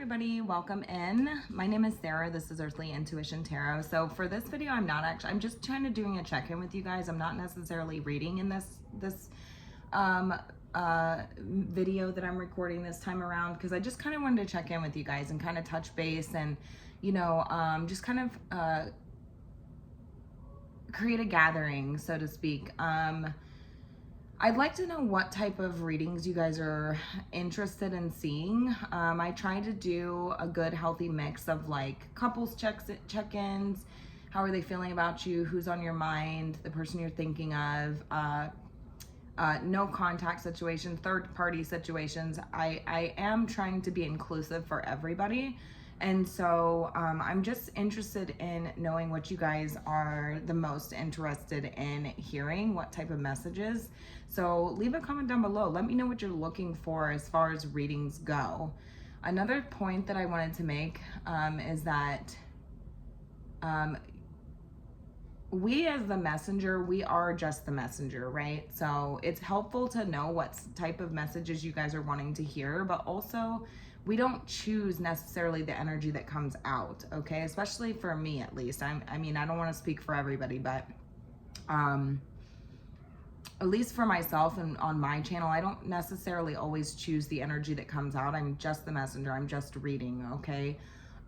everybody, welcome in. My name is Sarah. This is Earthly Intuition Tarot. So for this video, I'm just kind of doing a check-in with you guys. I'm not necessarily reading in this video that I'm recording this time around, because I just kind of wanted to check in with you guys and kind of touch base and, just kind of create a gathering, so to speak. I'd like to know what type of readings you guys are interested in seeing. I try to do a good healthy mix of like couples check-ins, how are they feeling about you, who's on your mind, the person you're thinking of, no contact situations, third party situations. I am trying to be inclusive for everybody. And so I'm just interested in knowing what you guys are the most interested in hearing, what type of messages. So leave a comment down below. Let me know what you're looking for as far as readings go. Another point that I wanted to make is that we as the messenger, we are just the messenger, right? So it's helpful to know what type of messages you guys are wanting to hear, but also we don't choose necessarily the energy that comes out, okay? Especially for me, at least. I mean, I don't want to speak for everybody, but at least for myself and on my channel, I don't necessarily always choose the energy that comes out. I'm just the messenger. I'm just reading, okay?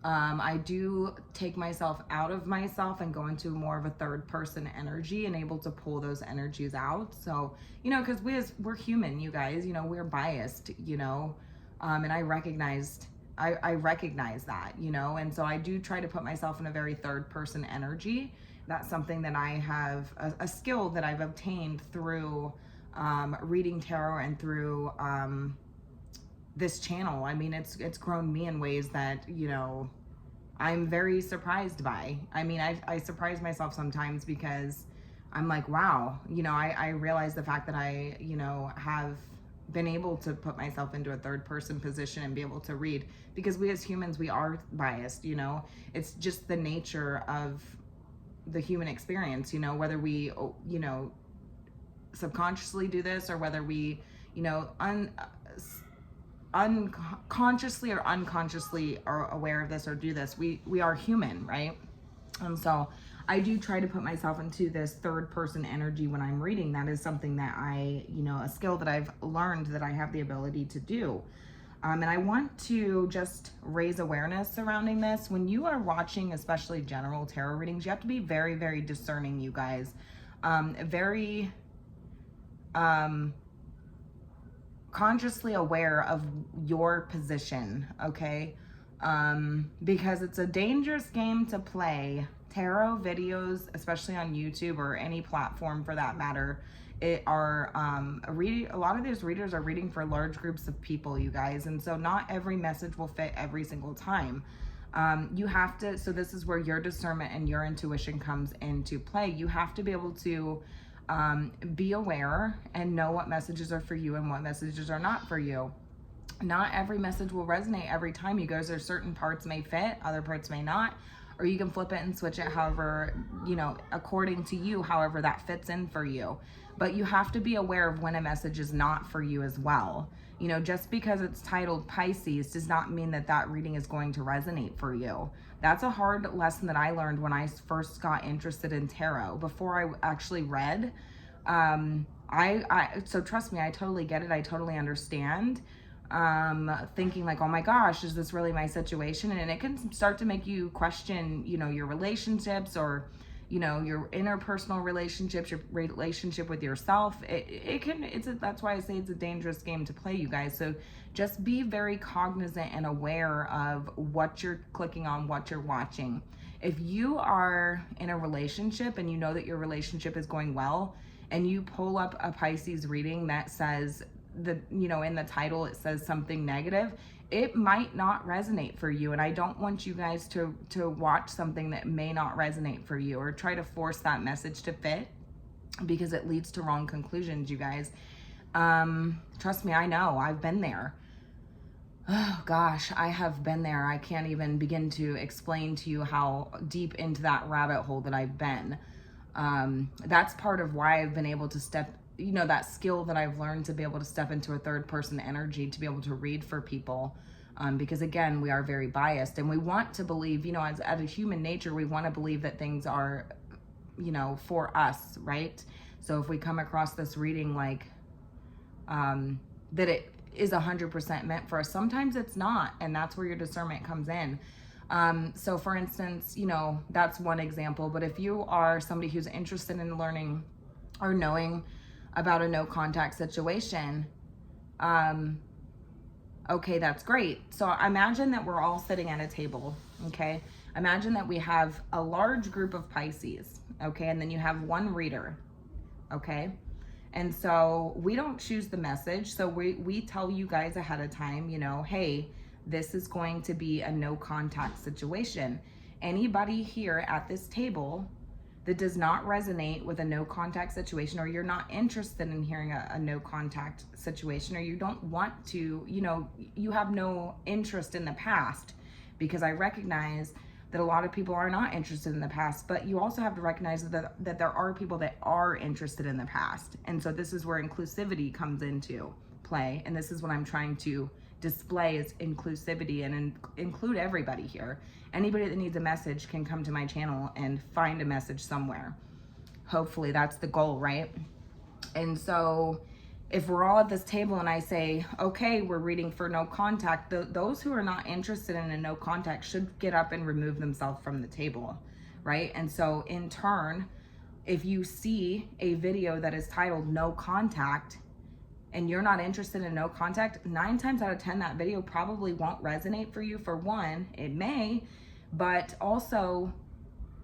I do take myself out of myself and go into more of a third person energy and able to pull those energies out. So, because we're human, you guys, we're biased, and I recognize that, and so I do try to put myself in a very third person energy. That's something that I have, a skill that I've obtained through reading tarot and through this channel. I mean, it's grown me in ways that, I'm very surprised by. I mean, I surprise myself sometimes because I'm like, wow, I realize the fact that I, have been able to put myself into a third person position and be able to read, because we as humans, we are biased, it's just the nature of the human experience, whether we, subconsciously do this or whether we, unconsciously or unconsciously are aware of this or do this, we are human, right? So I do try to put myself into this third person energy when I'm reading. That is something that I, a skill that I've learned that I have the ability to do. And I want to just raise awareness surrounding this. When you are watching, especially general tarot readings, you have to be very, very discerning, you guys. Very consciously aware of your position, okay? Because it's a dangerous game to play. Tarot videos, especially on YouTube or any platform for that matter, a lot of these readers are reading for large groups of people, you guys, and so not every message will fit every single time. You have to, so this is where your discernment and your intuition comes into play. You have to be able to be aware and know what messages are for you and what messages are not for you. Not every message will resonate every time, you guys. There's certain parts may fit, other parts may not, or you can flip it and switch it however, according to you, however that fits in for you. But you have to be aware of when a message is not for you as well. Just because it's titled Pisces does not mean that that reading is going to resonate for you. That's a hard lesson that I learned when I first got interested in tarot. Before I actually read, so trust me, I totally get it. I totally understand. Thinking like, oh my gosh, is this really my situation? And it can start to make you question, your relationships or, your interpersonal relationships, your relationship with yourself. That's why I say it's a dangerous game to play, you guys. So just be very cognizant and aware of what you're clicking on, what you're watching. If you are in a relationship and you know that your relationship is going well, and you pull up a Pisces reading that says, in the title it says something negative, it might not resonate for you. And I don't want you guys to watch something that may not resonate for you or try to force that message to fit, because it leads to wrong conclusions, you guys. Trust me, I know, I've been there. Oh gosh, I have been there. I can't even begin to explain to you how deep into that rabbit hole that I've been. That's part of why I've been able to step, that skill that I've learned to be able to step into a third person energy, to be able to read for people. Because again, we are very biased, and we want to believe, you know, as a human nature, we want to believe that things are, you know, for us, right? So if we come across this reading like that it is 100% meant for us, sometimes it's not, and that's where your discernment comes in. So for instance, you know, that's one example. But if you are somebody who's interested in learning or knowing about a no contact situation, okay, that's great. So imagine that we're all sitting at a table, okay? Imagine that we have a large group of Pisces, okay? And then you have one reader, okay? And so we don't choose the message. So we tell you guys ahead of time, you know, hey, this is going to be a no contact situation. Anybody here at this table that does not resonate with a no contact situation, or you're not interested in hearing a no contact situation, or you don't want to, you know, you have no interest in the past, because I recognize that a lot of people are not interested in the past, but you also have to recognize that there are people that are interested in the past. And so this is where inclusivity comes into play. And this is what I'm trying to display, is inclusivity, and include everybody here. Anybody that needs a message can come to my channel and find a message somewhere. Hopefully that's the goal, right? And so if we're all at this table and I say, okay, we're reading for no contact, those who are not interested in a no contact should get up and remove themselves from the table, right? And so in turn, if you see a video that is titled no contact and you're not interested in no contact, 9 times out of 10, that video probably won't resonate for you. For one, it may, but also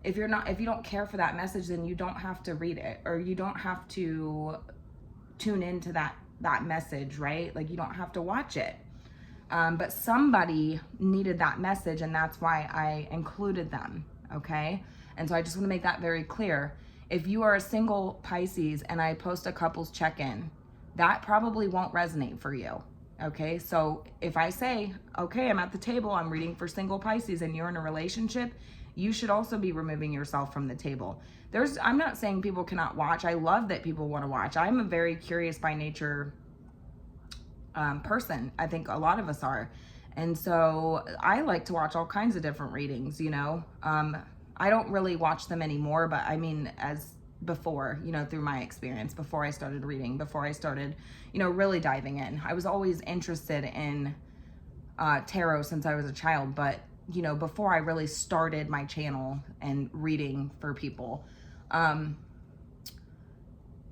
if you don't care for that message, then you don't have to read it, or you don't have to tune into that message, right? Like, you don't have to watch it. But somebody needed that message, and that's why I included them, okay? And so I just want to make that very clear. If you are a single Pisces and I post a couples check-in, that probably won't resonate for you, okay? So if I say, okay, I'm at the table, I'm reading for single Pisces, and you're in a relationship, you should also be removing yourself from the table. I'm not saying people cannot watch. I love that people want to watch. I'm a very curious by nature person. I think a lot of us are. And so I like to watch all kinds of different readings, you know. I don't really watch them anymore, but I mean, as before, you know, through my experience, before I started reading, before I started, you know, really diving in. I was always interested in tarot since I was a child, but you know, before I really started my channel and reading for people,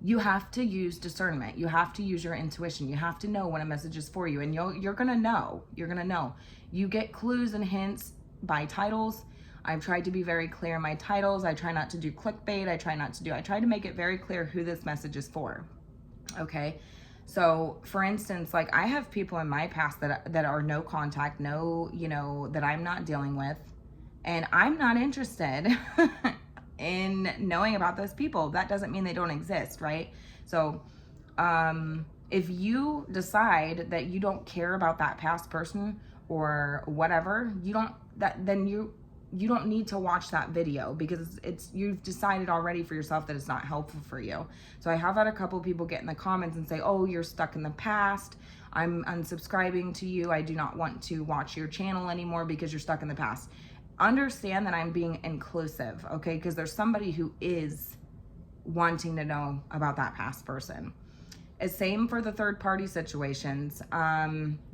you have to use discernment. You have to use your intuition. You have to know when a message is for you, and you're gonna know. You're gonna know. You get clues and hints by titles. I've tried to be very clear in my titles. I try not to do clickbait. I try to make it very clear who this message is for. Okay. So for instance, like, I have people in my past that are no contact, no, you know, that I'm not dealing with, and I'm not interested in knowing about those people. That doesn't mean they don't exist, right? So if you decide that you don't care about that past person or whatever, then you don't need to watch that video, because you've decided already for yourself that it's not helpful for you. So I have had a couple people get in the comments and say, oh, you're stuck in the past. I'm unsubscribing to you. I do not want to watch your channel anymore because you're stuck in the past. Understand that I'm being inclusive, okay? Because there's somebody who is wanting to know about that past person. Same for the third party situations.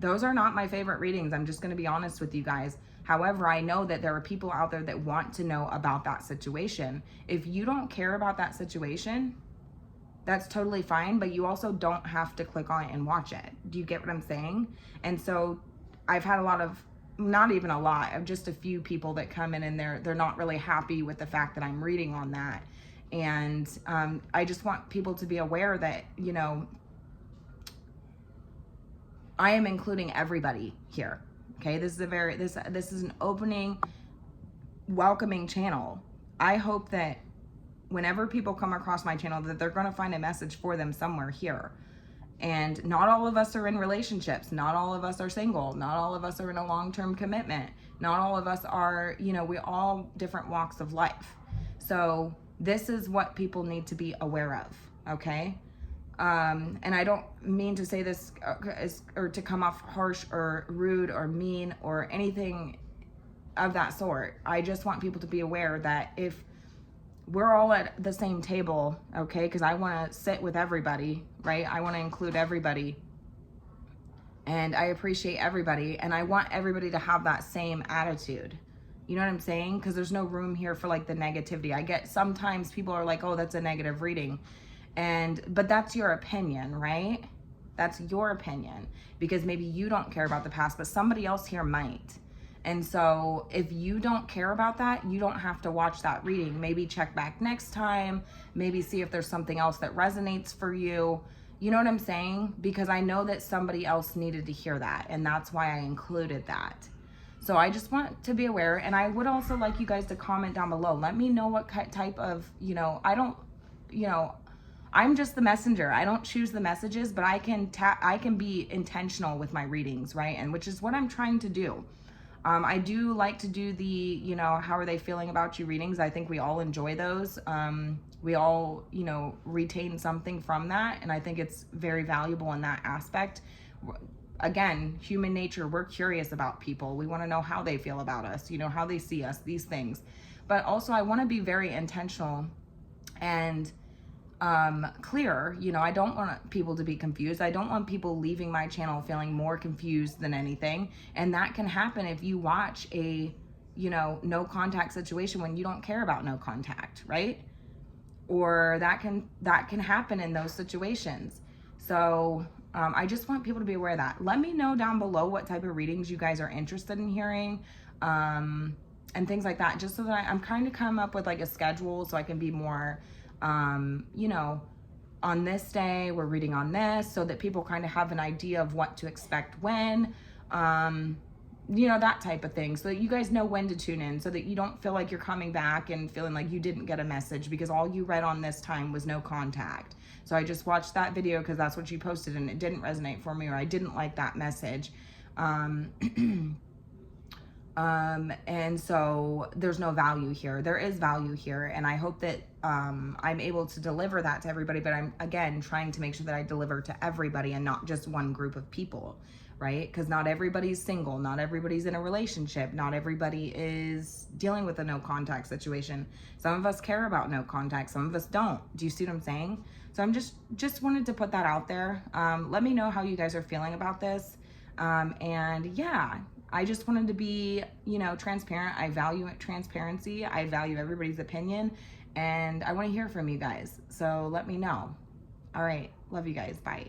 Those are not my favorite readings. I'm just going to be honest with you guys. However, I know that there are people out there that want to know about that situation. If you don't care about that situation, that's totally fine, but you also don't have to click on it and watch it. Do you get what I'm saying? And so I've had not even a lot, just a few people that come in and they're not really happy with the fact that I'm reading on that. And I just want people to be aware that, you know, I am including everybody here. Okay, this is an opening, welcoming channel. I hope that whenever people come across my channel, that they're going to find a message for them somewhere here. And not all of us are in relationships. Not all of us are single. Not all of us are in a long-term commitment. Not all of us are, you know, we all different walks of life. So this is what people need to be aware of, okay? And I don't mean to say this or to come off harsh or rude or mean or anything of that sort. I just want people to be aware that if we're all at the same table, okay, because I want to sit with everybody, right? I want to include everybody. And I appreciate everybody. And I want everybody to have that same attitude. You know what I'm saying? Because there's no room here for like the negativity. I get sometimes people are like, oh, that's a negative reading. But that's your opinion, right? That's your opinion, because maybe you don't care about the past, but somebody else here might. And so if you don't care about that, you don't have to watch that reading. Maybe check back next time, maybe see if there's something else that resonates for you. You know what I'm saying? Because I know that somebody else needed to hear that, and that's why I included that. So I just want to be aware, and I would also like you guys to comment down below. Let me know what type of, I'm just the messenger. I don't choose the messages, but I can be intentional with my readings, right? And which is what I'm trying to do. I do like to do the, how are they feeling about you readings. I think we all enjoy those. We all, retain something from that. And I think it's very valuable in that aspect. Again, human nature, we're curious about people. We want to know how they feel about us, how they see us, these things. But also I want to be very intentional and clear. I don't want people to be confused. I don't want people leaving my channel feeling more confused than anything. And that can happen if you watch a, no contact situation when you don't care about no contact, right? Or that can happen in those situations. So I just want people to be aware of that. Let me know down below what type of readings you guys are interested in hearing, and things like that, just so that I'm trying to come up with like a schedule so I can be more, on this day we're reading on this, so that people kind of have an idea of what to expect when, that type of thing, so that you guys know when to tune in, so that you don't feel like you're coming back and feeling like you didn't get a message because all you read on this time was no contact. So I just watched that video because that's what you posted and it didn't resonate for me, or I didn't like that message. And so there's no value here. There is value here, and I hope that I'm able to deliver that to everybody, but I'm, again, trying to make sure that I deliver to everybody and not just one group of people, right? Because not everybody's single, not everybody's in a relationship, not everybody is dealing with a no contact situation. Some of us care about no contact, some of us don't. Do you see what I'm saying? So I'm just wanted to put that out there. Let me know how you guys are feeling about this. And yeah, I just wanted to be, transparent. I value transparency. I value everybody's opinion, and I want to hear from you guys. So let me know. All right. Love you guys. Bye.